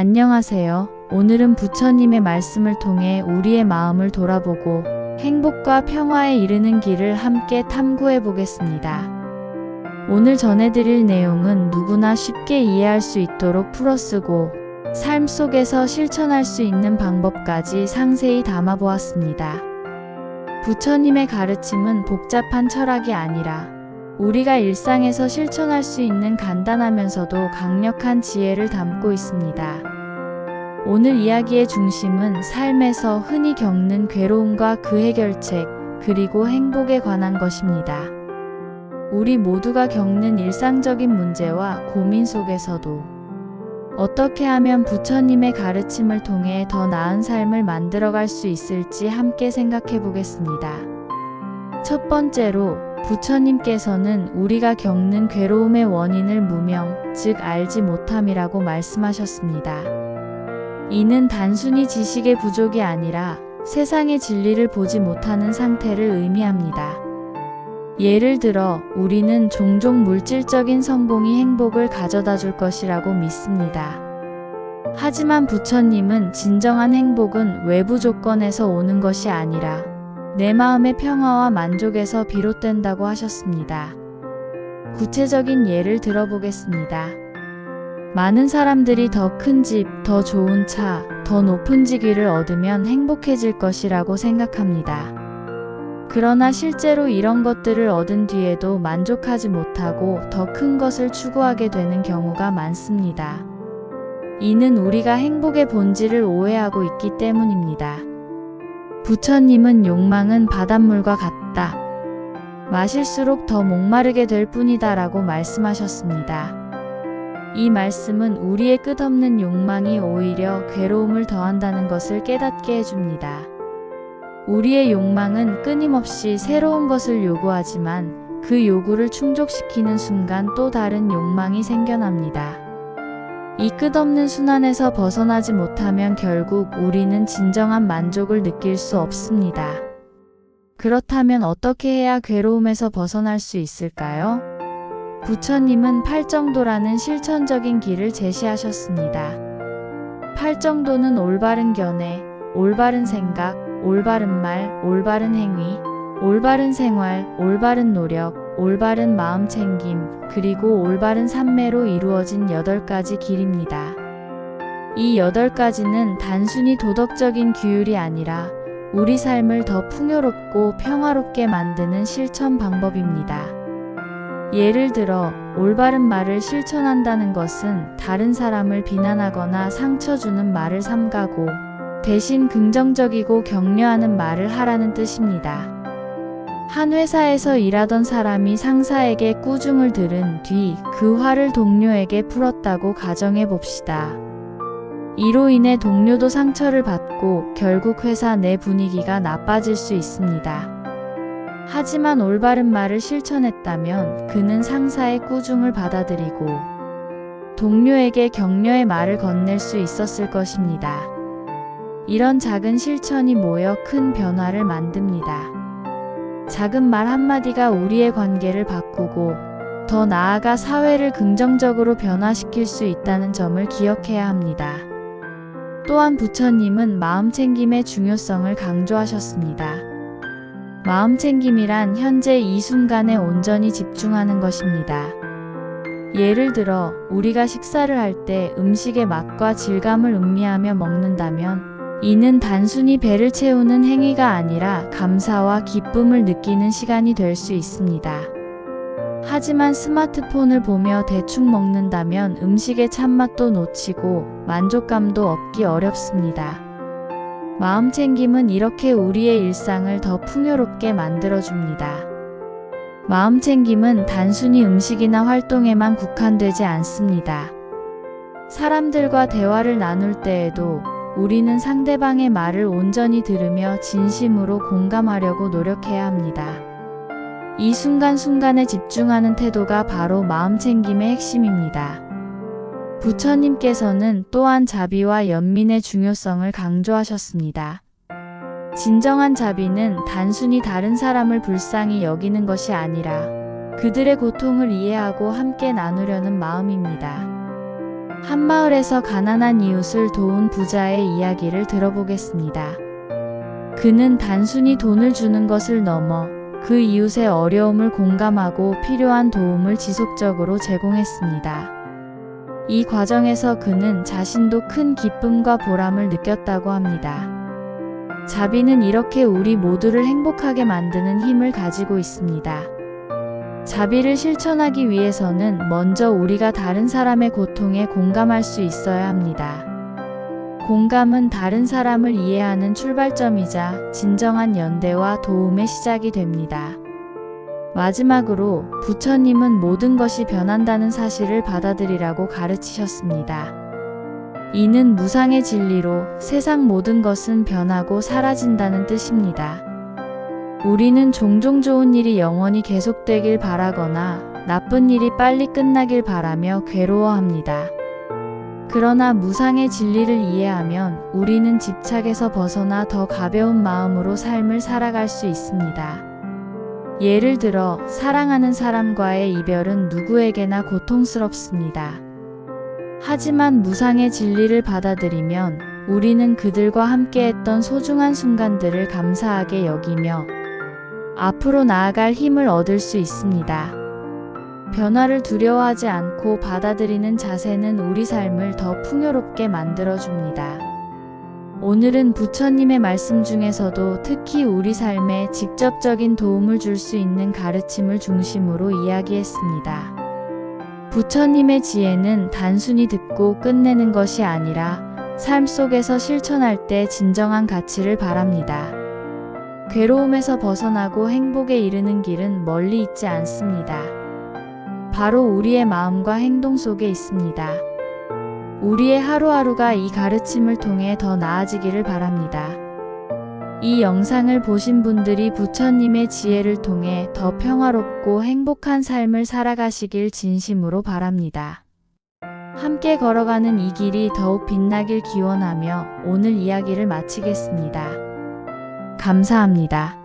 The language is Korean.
안녕하세요. 오늘은 부처님의 말씀을 통해 우리의 마음을 돌아보고 행복과 평화에 이르는 길을 함께 탐구해 보겠습니다. 오늘 전해드릴 내용은 누구나 쉽게 이해할 수 있도록 풀어쓰고 삶 속에서 실천할 수 있는 방법까지 상세히 담아보았습니다. 부처님의 가르침은 복잡한 철학이 아니라 우리가 일상에서 실천할 수 있는 간단하면서도 강력한 지혜를 담고 있습니다. 오늘 이야기의 중심은 삶에서 흔히 겪는 괴로움과 그 해결책, 그리고 행복에 관한 것입니다. 우리 모두가 겪는 일상적인 문제와 고민 속에서도 어떻게 하면 부처님의 가르침을 통해 더 나은 삶을 만들어갈 수 있을지 함께 생각해 보겠습니다. 첫 번째로, 부처님께서는 우리가 겪는 괴로움의 원인을 무명, 즉 알지 못함이라고 말씀하셨습니다. 이는 단순히 지식의 부족이 아니라 세상의 진리를 보지 못하는 상태를 의미합니다. 예를 들어, 우리는 종종 물질적인 성공이 행복을 가져다 줄 것이라고 믿습니다. 하지만 부처님은 진정한 행복은 외부 조건에서 오는 것이 아니라 내 마음의 평화와 만족에서 비롯된다고 하셨습니다. 구체적인 예를 들어보겠습니다. 많은 사람들이 더 큰 집, 더 좋은 차, 더 높은 직위를 얻으면 행복해질 것이라고 생각합니다. 그러나 실제로 이런 것들을 얻은 뒤에도 만족하지 못하고 더 큰 것을 추구하게 되는 경우가 많습니다. 이는 우리가 행복의 본질을 오해하고 있기 때문입니다. 부처님은 욕망은 바닷물과 같다. 마실수록 더 목마르게 될 뿐이다 라고 말씀하셨습니다. 이 말씀은 우리의 끝없는 욕망이 오히려 괴로움을 더한다는 것을 깨닫게 해줍니다. 우리의 욕망은 끊임없이 새로운 것을 요구하지만 그 요구를 충족시키는 순간 또 다른 욕망이 생겨납니다. 이 끝없는 순환에서 벗어나지 못하면 결국 우리는 진정한 만족을 느낄 수 없습니다. 그렇다면 어떻게 해야 괴로움에서 벗어날 수 있을까요? 부처님은 팔정도라는 실천적인 길을 제시하셨습니다. 팔정도는 올바른 견해, 올바른 생각, 올바른 말, 올바른 행위, 올바른 생활, 올바른 노력, 올바른 마음 챙김, 그리고 올바른 삼매로 이루어진 8가지 길입니다. 이 8가지는 단순히 도덕적인 규율이 아니라 우리 삶을 더 풍요롭고 평화롭게 만드는 실천 방법입니다. 예를 들어, 올바른 말을 실천한다는 것은 다른 사람을 비난하거나 상처 주는 말을 삼가고 대신 긍정적이고 격려하는 말을 하라는 뜻입니다. 한 회사에서 일하던 사람이 상사에게 꾸중을 들은 뒤 그 화를 동료에게 풀었다고 가정해 봅시다. 이로 인해 동료도 상처를 받고 결국 회사 내 분위기가 나빠질 수 있습니다. 하지만 올바른 말을 실천했다면 그는 상사의 꾸중을 받아들이고 동료에게 격려의 말을 건넬 수 있었을 것입니다. 이런 작은 실천이 모여 큰 변화를 만듭니다. 작은 말 한마디가 우리의 관계를 바꾸고 더 나아가 사회를 긍정적으로 변화시킬 수 있다는 점을 기억해야 합니다. 또한 부처님은 마음챙김의 중요성을 강조하셨습니다. 마음챙김이란 현재 이 순간에 온전히 집중하는 것입니다. 예를 들어, 우리가 식사를 할 때 음식의 맛과 질감을 음미하며 먹는다면 이는 단순히 배를 채우는 행위가 아니라 감사와 기쁨을 느끼는 시간이 될 수 있습니다. 하지만 스마트폰을 보며 대충 먹는다면 음식의 참맛도 놓치고 만족감도 얻기 어렵습니다. 마음챙김은 이렇게 우리의 일상을 더 풍요롭게 만들어줍니다. 마음챙김은 단순히 음식이나 활동에만 국한되지 않습니다. 사람들과 대화를 나눌 때에도 우리는 상대방의 말을 온전히 들으며 진심으로 공감하려고 노력해야 합니다. 이 순간순간에 집중하는 태도가 바로 마음챙김의 핵심입니다. 부처님께서는 또한 자비와 연민의 중요성을 강조하셨습니다. 진정한 자비는 단순히 다른 사람을 불쌍히 여기는 것이 아니라 그들의 고통을 이해하고 함께 나누려는 마음입니다. 한마을에서 가난한 이웃을 도운 부자의 이야기를 들어보겠습니다. 그는 단순히 돈을 주는 것을 넘어 그 이웃의 어려움을 공감하고 필요한 도움을 지속적으로 제공했습니다. 이 과정에서 그는 자신도 큰 기쁨과 보람을 느꼈다고 합니다. 자비는 이렇게 우리 모두를 행복하게 만드는 힘을 가지고 있습니다. 자비를 실천하기 위해서는 먼저 우리가 다른 사람의 고통에 공감할 수 있어야 합니다. 공감은 다른 사람을 이해하는 출발점이자 진정한 연대와 도움의 시작이 됩니다. 마지막으로 부처님은 모든 것이 변한다는 사실을 받아들이라고 가르치셨습니다. 이는 무상의 진리로 세상 모든 것은 변하고 사라진다는 뜻입니다. 우리는 종종 좋은 일이 영원히 계속되길 바라거나 나쁜 일이 빨리 끝나길 바라며 괴로워합니다. 그러나 무상의 진리를 이해하면 우리는 집착에서 벗어나 더 가벼운 마음으로 삶을 살아갈 수 있습니다. 예를 들어, 사랑하는 사람과의 이별은 누구에게나 고통스럽습니다. 하지만 무상의 진리를 받아들이면 우리는 그들과 함께했던 소중한 순간들을 감사하게 여기며 앞으로 나아갈 힘을 얻을 수 있습니다. 변화를 두려워하지 않고 받아들이는 자세는 우리 삶을 더 풍요롭게 만들어줍니다. 오늘은 부처님의 말씀 중에서도 특히 우리 삶에 직접적인 도움을 줄 수 있는 가르침을 중심으로 이야기했습니다. 부처님의 지혜는 단순히 듣고 끝내는 것이 아니라 삶 속에서 실천할 때 진정한 가치를 바랍니다. 괴로움에서 벗어나고 행복에 이르는 길은 멀리 있지 않습니다. 바로 우리의 마음과 행동 속에 있습니다. 우리의 하루하루가 이 가르침을 통해 더 나아지기를 바랍니다. 이 영상을 보신 분들이 부처님의 지혜를 통해 더 평화롭고 행복한 삶을 살아가시길 진심으로 바랍니다. 함께 걸어가는 이 길이 더욱 빛나길 기원하며 오늘 이야기를 마치겠습니다. 감사합니다.